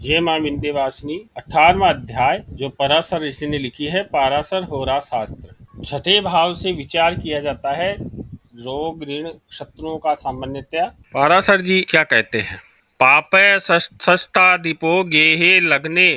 जय मां विंध्यवासिनी 18वां अध्याय जो पराशर ऋषि ने लिखी है, पराशर होरा शास्त्र। छठे भाव से विचार किया जाता है रोग ऋण शत्रुओं का सामान्यतया। पराशर जी क्या कहते हैं? पापे षष्ठाधिपो गेहे लग्ने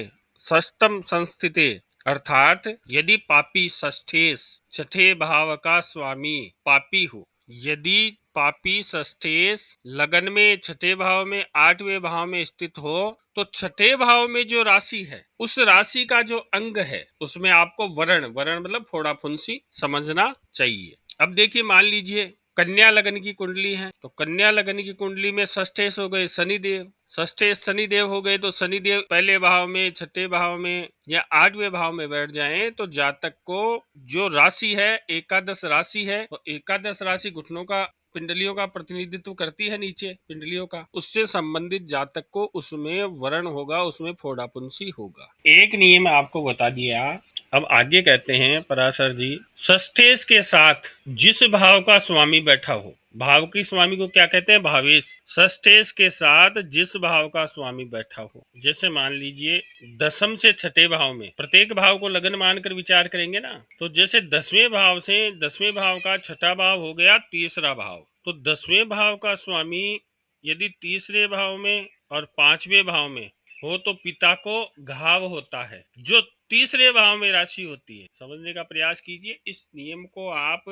षष्टम संस्थिते, अर्थात यदि पापी षष्ठेश छठे भाव का स्वामी पापी हो, यदि पापी षष्ठेश लगन में छठे भाव में आठवें भाव में स्थित हो, तो छठे भाव में जो राशि है उस राशि का जो अंग है उसमें आपको वर्ण वर्ण मतलब फोड़ा फुंसी समझना चाहिए। अब देखिए, मान लीजिए कन्या लगन की कुंडली है, तो कन्या लगन की कुंडली में षष्ठेश हो गए शनिदेव, षष्ठेश शनिदेव हो गए, तो शनिदेव पहले भाव में छठे भाव में या आठवें भाव में बैठ जाएं, तो जातक को जो राशि है एकादश राशि है, तो एकादश राशि घुटनों का पिंडलियों का प्रतिनिधित्व करती है, नीचे पिंडलियों का, उससे संबंधित जातक को उसमें वर्ण होगा, उसमें फोड़ापुंसी होगा। एक नियम आपको बता दिया। अब आगे कहते हैं पराशर जी, षष्ठेश के साथ जिस भाव का स्वामी बैठा हो, भाव की स्वामी को क्या कहते हैं? भावेश। षष्ठेश के साथ जिस भाव का स्वामी बैठा हो, जैसे मान लीजिए दसम से छठे भाव में, प्रत्येक भाव को लगन मानकर विचार करेंगे ना, तो जैसे 10वें भाव से 10वें भाव का छठा भाव हो गया तीसरा भाव, तो 10वें भाव का स्वामी यदि तीसरे भाव में और 5वें भाव में हो तो पिता को घाव होता है। जो तीसरे भाव में राशि होती है, समझने का प्रयास कीजिए। इस नियम को आप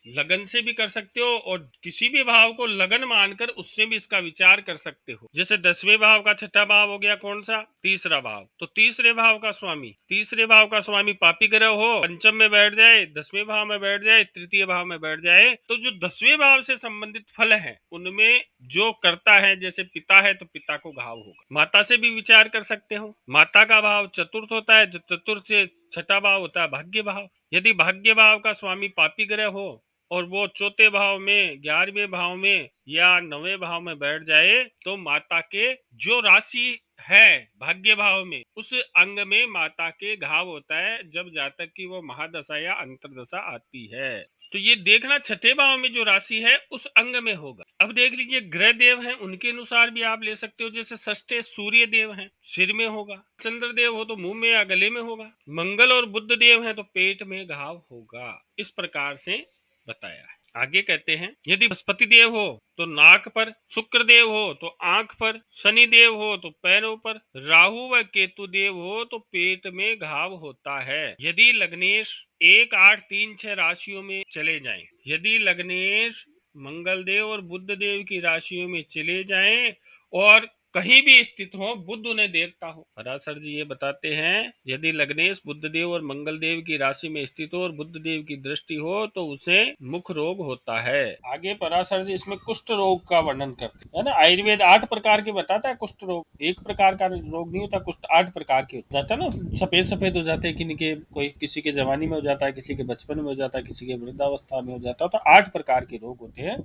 लगन से भी कर सकते हो और किसी भी भाव को लगन मानकर उससे भी इसका विचार कर सकते हो। जैसे 10वें भाव का छठा भाव हो गया कौन सा? तीसरा भाव, तो तीसरे भाव का स्वामी पापी ग्रह हो, पंचम में बैठ जाए, 10वें भाव में बैठ जाए, तृतीय भाव में बैठ जाए, तो जो 10वें भाव से संबंधित फल है उनमें जो करता है, जैसे पिता है तो पिता को घाव होगा। माता से भी विचार कर सकते हो, माता का भाव चतुर्थ होता है, जो चतुर्थ से छठा भाव होता है भाग्य भाव। यदि भाग्य भाव का स्वामी पापी ग्रह हो और वो चौथे भाव में, 11वें भाव में या 9वें भाव में बैठ जाए, तो माता के जो राशि है भाग्य भाव में उस अंग में माता के घाव होता है, जब जातक की वो महादशा या अंतरदशा आती है। तो ये देखना छठे भाव में जो राशि है उस अंग में होगा। अब देख लीजिए ग्रह देव हैं, उनके अनुसार भी आप ले सकते हो। जैसे षष्ठे सूर्य देव हैं, सिर में होगा, चंद्र देव हो तो मुंह में या गले में होगा, मंगल और बुध देव हैं तो पेट में घाव होगा। इस प्रकार से बताया है। आगे कहते हैं, यदि बृहस्पति देव हो तो नाक पर, शुक्र देव हो तो आंख पर, शनि देव हो तो पैरों पर, राहु व केतु देव हो तो पेट में घाव होता है। यदि लग्नेश 1, 8, 3, 6 राशियों में चले जाएं, यदि लग्नेश मंगल देव और बुध देव की राशियों में चले जाएं और कहीं भी स्थित हो, बुध उन्हें देखता हो। पराशर जी ये बताते हैं, यदि लग्नेश बुध देव और मंगल देव की राशि में स्थित हो और बुध देव की दृष्टि हो तो उसे मुख रोग होता है। आगे पराशर जी इसमें कुष्ठ रोग का वर्णन करते हैं ना। आयुर्वेद 8 प्रकार के बताता है कुष्ठ रोग, एक प्रकार का रोग नहीं होता। कुष्ठ 8 प्रकार के हो जाता है ना, सफेद सफेद हो जाते हैं, किन्हीं के, कोई किसी के जवानी में हो जाता है, किसी के बचपन में हो जाता है, किसी के वृद्धावस्था में हो जाता है। तो 8 प्रकार के रोग होते हैं।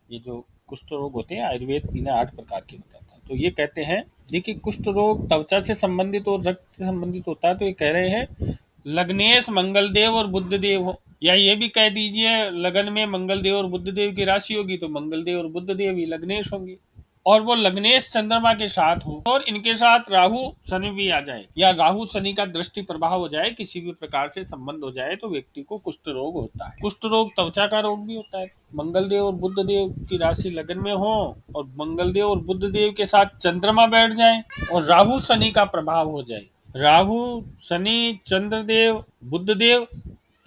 ये जो कुष्ठ रोग होते हैं आयुर्वेद इन्हें 8 प्रकार के बताता है। तो ये कहते हैं, देखिए कुष्ठ रोग त्वचा से संबंधित और रक्त से संबंधित होता है। तो ये कह रहे हैं लग्नेश मंगल देव और बुध देव हो, या ये भी कह दीजिए लगन में मंगल देव और बुध देव की राशि होगी तो मंगल देव और बुध देव ही लग्नेश होंगे, और वो लग्नेश चंद्रमा के साथ हो और इनके साथ राहु शनि भी आ जाए या राहु शनि का दृष्टि प्रभाव हो जाए, किसी भी प्रकार से संबंध हो जाए, तो व्यक्ति को कुष्ठ रोग होता है। कुष्ठ रोग त्वचा का रोग भी होता है। मंगल देव और बुध देव की राशि लगन में हो और मंगल देव और बुध देव के साथ चंद्रमा बैठ जाए और राहु शनि का प्रभाव हो जाए, राहु शनि चंद्रदेव बुध देव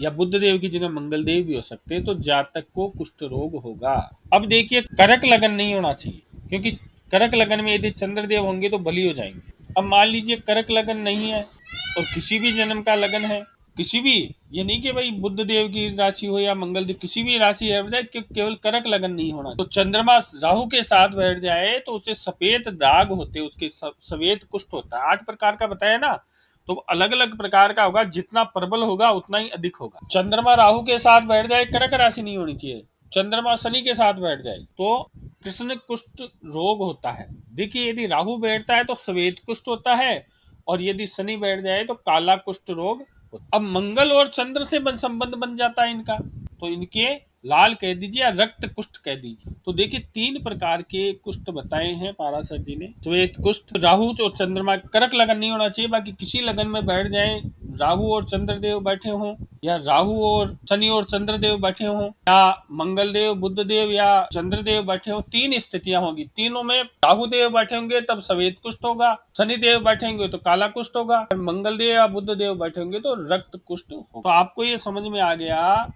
या बुध देव की जगह मंगल देव भी हो सकते हैं, तो जातक को कुष्ठ रोग होगा। अब देखिए करक लगन नहीं होना चाहिए, क्योंकि करक लगन में यदि चंद्रदेव होंगे तो बली हो जाएंगे। अब मान लीजिए करक लगन नहीं है और किसी भी जन्म का लगन है, किसी भी, ये नहीं कि भाई बुध देव की राशि हो या मंगल देव, किसी भी राशि है, केवल करक लगन नहीं होना। तो चंद्रमा राहु के साथ बैठ जाए तो उसे सफेद दाग होते, उसके सफेद कुष्ठ होता है। 8 प्रकार का बताया ना, तो अलग अलग प्रकार का होगा, जितना प्रबल होगा उतना ही अधिक होगा। चंद्रमा राहु के साथ बैठ जाए, कर्क राशि नहीं होनी चाहिए। चंद्रमा शनि के साथ बैठ जाए तो कृष्ण कुष्ठ रोग होता है। देखिए यदि राहु बैठता है तो श्वेत कुष्ठ होता है और यदि शनि बैठ जाए तो काला कुष्ठ रोग। अब मंगल और चंद्र से संबंध बन जाता है इनका, तो इनके लाल कह दीजिए या रक्त कुष्ठ कह दीजिए। तो देखिए 3 प्रकार के कुष्ठ बताए हैं पाराशर जी ने। श्वेत कुष्ठ, राहु और चंद्रमा, कर्क लगन नहीं होना चाहिए, बाकी किसी लगन में बैठ जाए, राहु और चंद्रदेव बैठे हों, या राहु और शनि और चंद्रदेव बैठे हों, या मंगल देव, बुध देव या चंद्रदेव बैठे हो, 3 स्थितियां होगी। तीनों में राहु देव बैठे होंगे तब श्वेत कुष्ठ होगा, शनि देव बैठेंगे तो काला कुष्ठ होगा, मंगल देव या बुध देव बैठे होंगे तो रक्त कुष्ठ होगा। तो आपको ये समझ में आ गया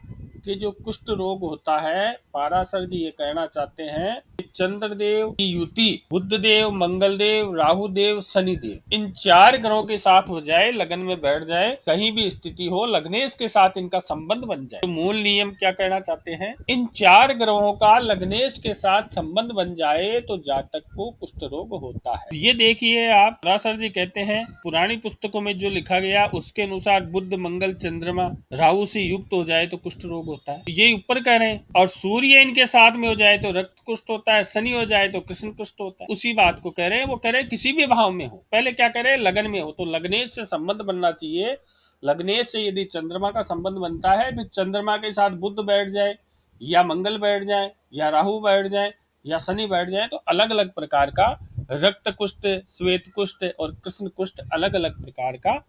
कि जो कुष्ठ रोग होता है, पाराशर जी ये कहना चाहते हैं कि चंद्रदेव की युति बुध देव, मंगल देव, राहु देव, शनि देव, इन 4 ग्रहों के साथ हो जाए, लगन में बैठ जाए, कहीं भी स्थिति हो, लग्नेश के साथ इनका संबंध बन जाए। तो मूल नियम क्या कहना चाहते हैं, इन 4 ग्रहों का लग्नेश के साथ संबंध बन जाए तो जातक को कुष्ठ रोग होता है। ये देखिए आप, पाराशर जी कहते हैं पुरानी पुस्तकों में जो लिखा गया उसके अनुसार बुध, मंगल, चंद्रमा, राहु से युक्त हो जाए तो कुष्ठ रोग होता है, ये ऊपर कह रहे हैं। और सूर्य इनके साथ में हो जाए तो रक्त कुष्ठ होता है, शनि हो जाए तो कृष्ण कुष्ठ होता है। उसी बात को कह रहे हैं, वो कह रहे हैं किसी भी भाव में हो, पहले क्या कह रहे हैं, लगन में हो, तो लग्नेश से संबंध बनना चाहिए। लग्नेश से यदि चंद्रमा का संबंध बनता है, फिर चंद्रमा के साथ बुध बैठ जाए या मंगल बैठ जाए या राहु बैठ जाए या शनि बैठ जाए तो अलग अलग प्रकार का रक्त कुष्ठ, श्वेत कुष्ठ और कृष्ण कुष्ठ अलग अलग प्रकार का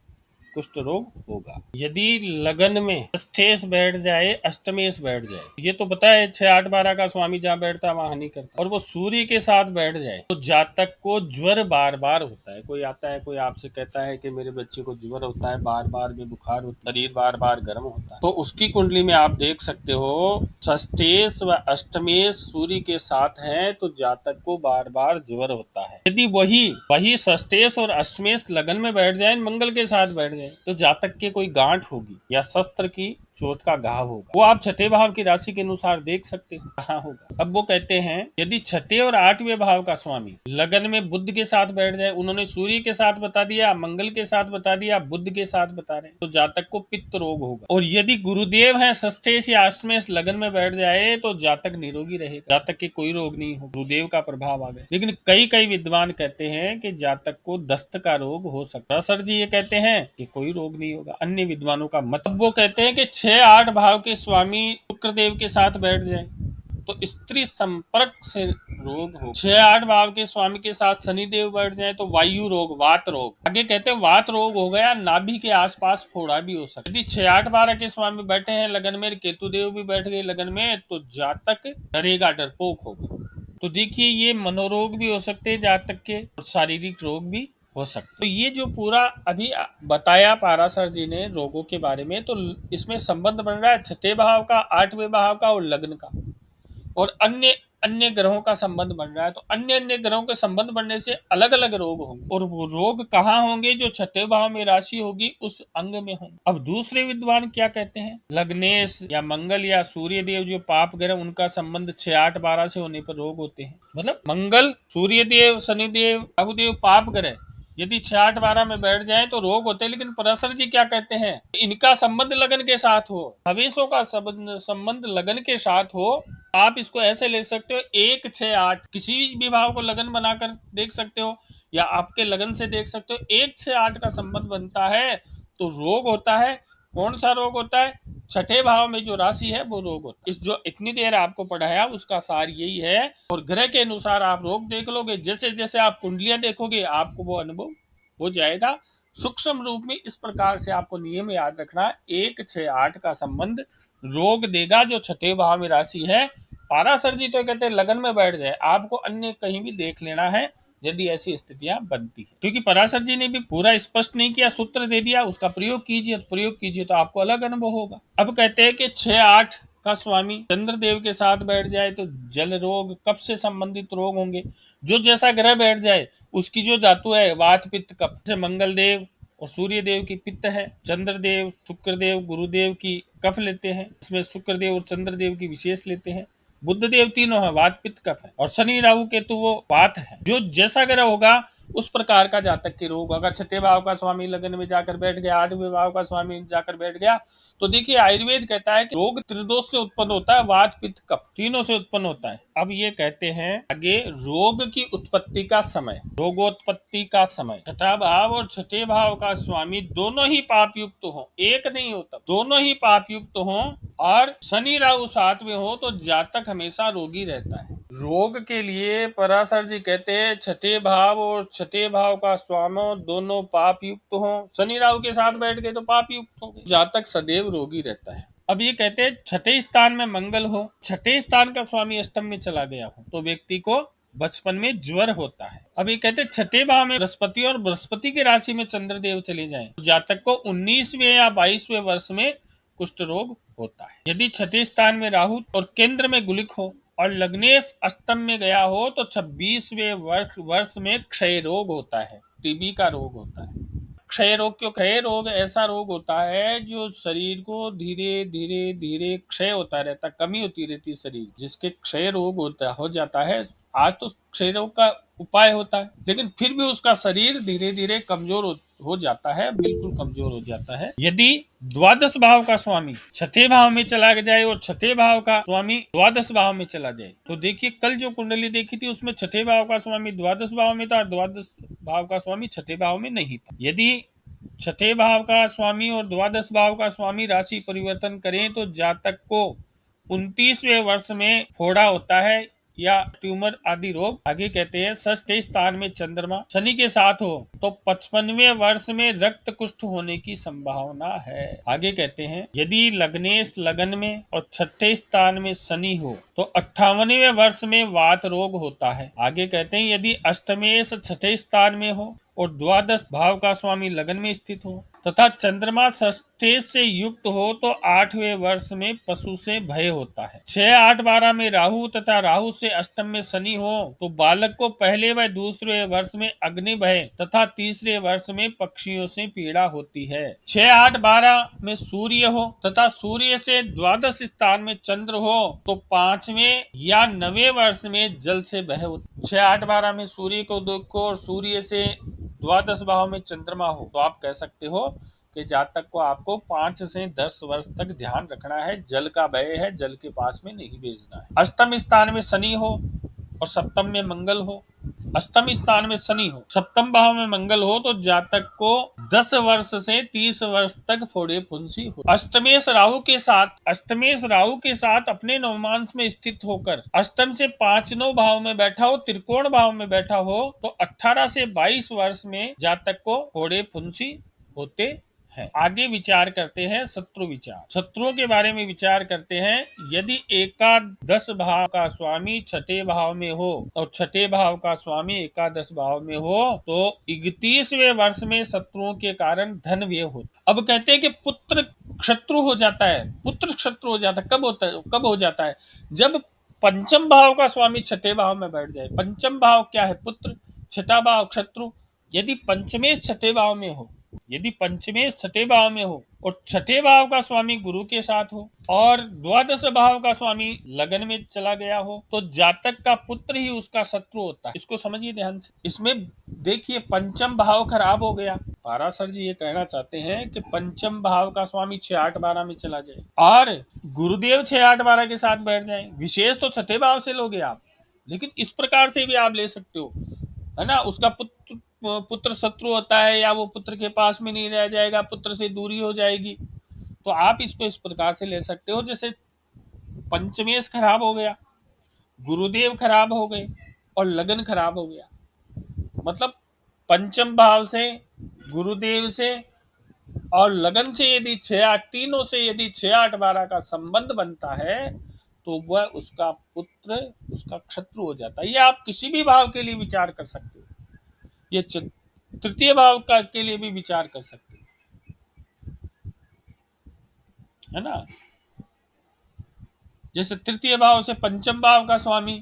कुष्ठ रोग होगा। यदि लगन में षष्ठेश बैठ जाए, अष्टमेश बैठ जाए, ये तो पता है 6, 8, 12 का स्वामी जहाँ बैठता है वहां हानि करता, और वो सूर्य के साथ बैठ जाए तो जातक को ज्वर बार बार होता है। कोई आता है, कोई आपसे कहता है कि मेरे बच्चे को ज्वर होता है, बार बार में बुखार होता है, शरीर बार बार गर्म होता है, तो उसकी कुंडली में आप देख सकते हो षष्ठेश व अष्टमेश सूर्य के साथ है तो जातक को बार बार ज्वर होता है। यदि वही षष्ठेश और अष्टमेश लगन में बैठ जाए, मंगल के साथ बैठ जाए, तो जातक के कोई गांठ होगी या शस्त्र की चोट का घाव होगा। वो आप छठे भाव की राशि के अनुसार देख सकते हो कहाँ होगा। अब वो कहते हैं यदि छठे और 8वें भाव का स्वामी लगन में बुध के साथ बैठ जाए, उन्होंने सूर्य के साथ बता दिया, मंगल के साथ बता दिया, बुध के साथ बता रहे हैं, तो जातक को पित्त रोग होगा। और यदि गुरुदेव है षष्ठेश या अष्टमेश लगन में बैठ जाए तो जातक निरोगी रहेगा, जातक के कोई रोग नहीं हो, गुरुदेव का प्रभाव आ गया। लेकिन कई विद्वान कहते हैं कि जातक को दस्त का रोग हो सकता है। सर जी ये कहते हैं कि कोई रोग नहीं होगा। अन्य विद्वानों का मत, वो कहते हैं कि 6-8 भाव के स्वामी शुक्रदेव के साथ बैठ जाए तो स्त्री संपर्क से रोग हो। 6-8 भाव के स्वामी के साथ शनिदेव बैठ जाए तो वायु रोग, वात रोग। आगे कहते हैं वात रोग हो गया, नाभि के आसपास फोड़ा भी हो सकता है। यदि 6-8-12 के स्वामी बैठे हैं लगन में, केतु देव भी बैठ गए लगन में, तो जातक डरेगा, डरपोक होगा। तो देखिए ये मनोरोग भी हो सकते हैं जातक के, और शारीरिक रोग भी हो सकते। तो ये जो पूरा अभी बताया पाराशर जी ने रोगों के बारे में, तो इसमें संबंध बन रहा है छठे भाव का, 8वें भाव का और लग्न का, और अन्य अन्य ग्रहों का संबंध बन रहा है। तो अन्य अन्य ग्रहों के संबंध बनने से अलग अलग रोग होंगे, और वो रोग कहाँ होंगे, जो छठे भाव में राशि होगी उस अंग में होंगे। अब दूसरे विद्वान क्या कहते हैं, लग्नेश या मंगल या सूर्य देव जो पाप ग्रह, उनका संबंध 6-8-12 से होने पर रोग होते हैं। मतलब मंगल, सूर्य देव, शनिदेव, राहुदेव पाप ग्रह यदि 6-8-12 में बैठ जाए तो रोग होते हैं। लेकिन पराशर जी क्या कहते हैं, इनका संबंध लगन के साथ हो, हवेशों का संबंध लगन के साथ हो। आप इसको ऐसे ले सकते हो, 1, 6, 8 किसी भी भाव को लगन बनाकर देख सकते हो, या आपके लगन से देख सकते हो। 1, 6, 8 का संबंध बनता है तो रोग होता है। कौन सा रोग होता है, छठे भाव में जो राशि है वो रोग होता है। इस जो इतनी देर आपको पढ़ाया उसका सार यही है, और ग्रह के अनुसार आप रोग देख लोगे। जैसे जैसे आप कुंडलियां देखोगे आपको वो अनुभव हो जाएगा। सूक्ष्म रूप में इस प्रकार से आपको नियम याद रखना, 1, 6, 8 का संबंध रोग देगा जो छठे भाव में राशि है। पाराशर जी तो कहते हैं लगन में बैठ जाए, आपको अन्य कहीं भी देख लेना है यदि ऐसी स्थितियां बनती है, क्योंकि पराशर जी ने भी पूरा स्पष्ट नहीं किया, सूत्र दे दिया, उसका प्रयोग कीजिए तो आपको अलग अनुभव होगा। अब कहते हैं कि 6-8 का स्वामी चंद्रदेव के साथ बैठ जाए तो जल रोग, कफ से संबंधित रोग होंगे। जो जैसा ग्रह बैठ जाए उसकी जो धातु है, वात पित्त कफ, जैसे मंगल देव और सूर्य देव की पित्त है, चंद्रदेव, शुक्रदेव, गुरुदेव की कफ लेते हैं, इसमें शुक्रदेव और चंद्रदेव की विशेष लेते हैं। बुध देव तीनों है, वात पित्त कफ है, और शनि राहु केतु वो वात है। जो जैसा ग्रह होगा उस प्रकार का जातक के रोग। अगर छठे भाव का स्वामी लगन में जाकर बैठ गया, आठवें भाव का स्वामी जाकर बैठ गया, तो देखिए आयुर्वेद कहता है कि रोग त्रिदोष से उत्पन्न होता है, वात पित्त कफ तीनों से उत्पन्न होता है। अब ये कहते हैं आगे रोग की उत्पत्ति का समय, रोगोत्पत्ति का समय। छठा भाव और छठे भाव का स्वामी दोनों ही पाप युक्त हो, एक नहीं होता, दोनों ही पाप युक्त हो और शनि राहु साथ में हो तो जातक हमेशा रोगी रहता है। रोग के लिए पराशर जी कहते हैं छठे भाव और छठे भाव का स्वामी दोनों पाप युक्त हो, शनि राहु के साथ बैठ गए तो पाप युक्त हो गए, जातक सदैव रोगी रहता है। अब ये कहते हैं छठे स्थान में मंगल हो, छठे स्थान का स्वामी अष्टम में चला गया हो तो व्यक्ति को बचपन में ज्वर होता है। अब ये कहते हैं छठे भाव में बृहस्पति और बृहस्पति की राशि में चंद्रदेव चले जाएं तो जातक को 19वें या 22वें वर्ष में कुष्ठ रोग होता है। यदि छठे स्थान में राहु और केंद्र में गुलिक हो और लग्नेश अष्टम में गया हो तो 26वें वर्ष में क्षय रोग होता है, टीबी का रोग होता है। क्षय रोग क्यों? क्षय रोग ऐसा रोग होता है जो शरीर को धीरे धीरे धीरे क्षय होता रहता, कमी होती रहती शरीर, जिसके क्षय रोग हो जाता है। आज तो क्षय रोग का उपाय होता है लेकिन फिर भी उसका शरीर धीरे धीरे कमजोर हो जाता है, बिल्कुल कमजोर हो जाता है। यदि द्वादश भाव का स्वामी छठे भाव में चला जाए और छठे भाव का स्वामी द्वादश भाव में चला जाए तो देखिए कल जो कुंडली देखी थी उसमें छठे भाव का स्वामी द्वादश भाव में था और द्वादश भाव का स्वामी छठे भाव में नहीं था। यदि छठे भाव का स्वामी और द्वादश भाव का स्वामी राशि परिवर्तन करें तो जातक को 29वें वर्ष में फोड़ा होता है या ट्यूमर आदि रोग। आगे कहते हैं षष्ठ स्थान में चंद्रमा शनि के साथ हो तो 55वें वर्ष में रक्त कुष्ठ होने की संभावना है। आगे कहते हैं यदि लग्नेश लगन में और छठे स्थान में शनि हो तो 58वें वर्ष में वात रोग होता है। आगे कहते हैं यदि अष्टमेश छठे स्थान में हो और द्वादश भाव का स्वामी लगन में स्थित हो तथा चंद्रमा षष्ठे से युक्त हो तो 8वें वर्ष में पशु से भय होता है। 6, 8, 12 में राहु तथा राहु से अष्टम में शनि हो तो बालक को पहले व दूसरे वर्ष में अग्नि भय तथा तीसरे वर्ष में पक्षियों से पीड़ा होती है। 6, 8, 12 में सूर्य हो तथा सूर्य से द्वादश स्थान में चंद्र हो तो 5वें या 9वें वर्ष में जल से भय होती। 6, 8, 12 में सूर्य को देखो और सूर्य से द्वादश भाव में चंद्रमा हो तो आप कह सकते हो कि जातक को आपको 5 से 10 वर्ष तक ध्यान रखना है, जल का भय है, जल के पास में नहीं भेजना है। अष्टम स्थान में शनि हो और सप्तम में मंगल हो, अष्टम स्थान में शनि हो सप्तम भाव में मंगल हो तो जातक को 10 वर्ष से 30 वर्ष तक फोड़े फुंसी हो। अष्टमेश राहु के साथ अपने नवमांश में स्थित होकर अष्टम से 5-9 भाव में बैठा हो, त्रिकोण भाव में बैठा हो तो 18 से 22 वर्ष में जातक को फोड़े फुंसी होते है। आगे विचार करते हैं शत्रु विचार। शत्रुओं के बारे में विचार करते हैं। यदि एकादश भाव का स्वामी छठे भाव में हो और छठे भाव का स्वामी एकादश भाव में हो तो 31वें वर्ष में शत्रुओं के कारण धन व्यय हो। अब कहते हैं कि पुत्र शत्रु हो जाता है, पुत्र शत्रु हो जाता है। कब हो जाता है? जब पंचम भाव का स्वामी छठे भाव में बैठ जाए। पंचम भाव क्या है? पुत्र, छठा भाव शत्रु। यदि पंचमेश छठे भाव में हो, यदि पंचमेश छठे भाव में हो और छठे भाव का स्वामी गुरु के साथ हो और द्वादश भाव का स्वामी लगन में चला गया हो तो जातक का पुत्र ही उसका शत्रु होता है। इसको समझिए ध्यान से। इसमें देखिए पंचम भाव खराब हो गया। पाराशर जी ये कहना चाहते हैं कि पंचम भाव का स्वामी 6, 8, 12 में चला जाए और गुरुदेव 6, 8, 12 के साथ बैठ जाए। विशेष तो छठे भाव से लोगे आप, लेकिन इस प्रकार से भी आप ले सकते हो, है ना। उसका पुत्र शत्रु होता है या वो पुत्र के पास में नहीं रह जाएगा, पुत्र से दूरी हो जाएगी, तो आप इसको इस प्रकार से ले सकते हो। जैसे पंचमेश खराब हो गया, गुरुदेव खराब हो गए और लगन खराब हो गया, मतलब पंचम भाव से, गुरुदेव से और लगन से यदि 6-8 तीनों से यदि 6, 8, 12 का संबंध बनता है तो वह उसका पुत्र उसका शत्रु हो जाता है। ये आप किसी भी भाव के लिए विचार कर सकते हो, ये तृतीय भाव का के लिए भी विचार कर सकते हो, है ना। जैसे तृतीय भाव से पंचम भाव का स्वामी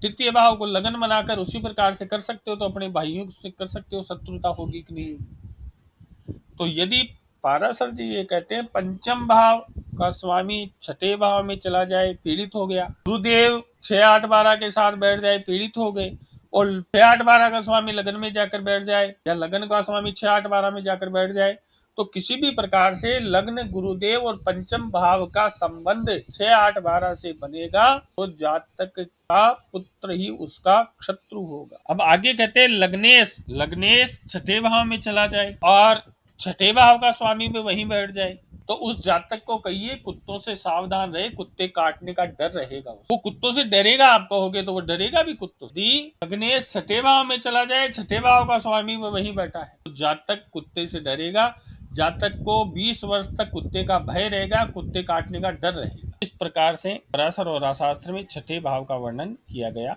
तृतीय भाव को लगन बनाकर उसी प्रकार से कर सकते हो तो अपने भाइयों से कर सकते हो, शत्रुता होगी कि नहीं। तो यदि पाराशर जी ये कहते हैं पंचम भाव का स्वामी छठे भाव में चला जाए, पीड़ित हो गया, गुरुदेव 6, 8, 12 के साथ बैठ जाए, पीड़ित हो गए, और 6 8 12 का स्वामी लगन में जाकर बैठ जाए या लगन का स्वामी 6 8 12 में जाकर बैठ जाए तो किसी भी प्रकार से लग्न गुरुदेव और पंचम भाव का संबंध 6 8 12 से बनेगा तो जातक का पुत्र ही उसका शत्रु होगा। अब आगे कहते हैं लग्नेश लग्नेश 6ठे भाव में चला जाए और 6ठे भाव का स्वामी भी वहीं बैठ जाए तो उस जातक को कहिए कुत्तों से सावधान रहे, कुत्ते काटने का डर रहेगा, वो कुत्तों से डरेगा। आप कहोगे तो वो डरेगा भी कुत्तों से। लग्नेश 6ठे भाव में चला जाए, 6ठे भाव का स्वामी वो वहीं बैठा है तो जातक कुत्ते से डरेगा, जातक को 20 वर्ष तक कुत्ते का भय रहेगा, कुत्ते काटने का डर रहेगा। इस प्रकार से पराशर और शास्त्र में 6ठे भाव का वर्णन किया गया।